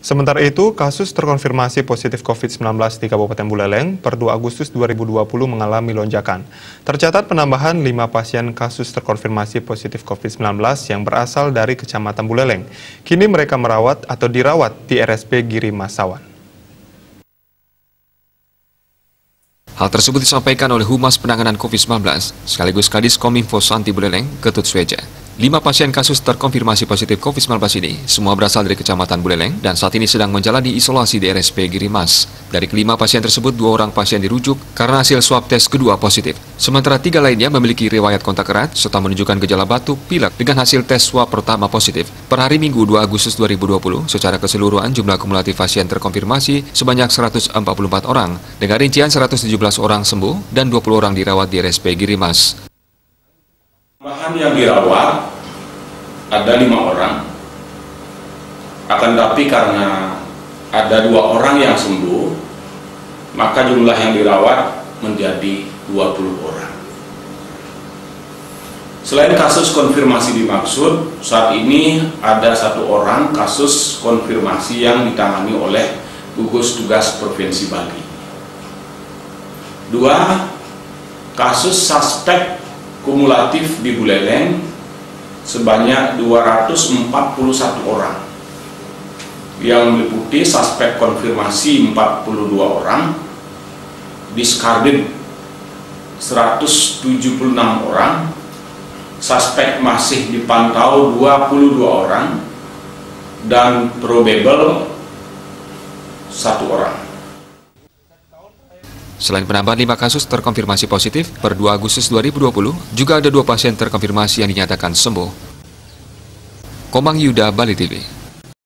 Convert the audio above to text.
Sementara itu, kasus terkonfirmasi positif COVID-19 di Kabupaten Buleleng per 2 Agustus 2020 mengalami lonjakan. Tercatat penambahan 5 pasien kasus terkonfirmasi positif COVID-19 yang berasal dari Kecamatan Buleleng. Kini mereka merawat atau dirawat di RSP Giri Masawan. Hal tersebut disampaikan oleh Humas Penanganan COVID-19 sekaligus Kadis Kominfo Santi Buleleng, Ketut Sweja. 5 pasien kasus terkonfirmasi positif COVID-19 ini semua berasal dari Kecamatan Buleleng dan saat ini sedang menjalani isolasi di RSP Giri Mas. Dari kelima pasien tersebut, 2 orang pasien dirujuk karena hasil swab tes kedua positif. Sementara 3 lainnya memiliki riwayat kontak erat serta menunjukkan gejala batuk, pilek dengan hasil tes swab pertama positif. Per hari Minggu 2 Agustus 2020, secara keseluruhan jumlah kumulatif pasien terkonfirmasi sebanyak 144 orang, dengan rincian 117 orang sembuh dan 20 orang dirawat di RSP Giri Mas. Tambahan yang dirawat ada 5 orang, akan tapi karena ada 2 orang yang sembuh, maka jumlah yang dirawat menjadi 20 orang. Selain kasus konfirmasi dimaksud, saat ini ada 1 orang kasus konfirmasi yang ditangani oleh gugus tugas Provinsi Bali. 2 kasus suspek kumulatif di Buleleng sebanyak 241 orang yang meliputi suspek konfirmasi 42 orang, diskarded 176 orang, suspek masih dipantau 22 orang, dan probable 1 orang. Selain penambahan 5 kasus terkonfirmasi positif, per 2 Agustus 2020, juga ada 2 pasien terkonfirmasi yang dinyatakan sembuh. Komang Yuda, Bali TV.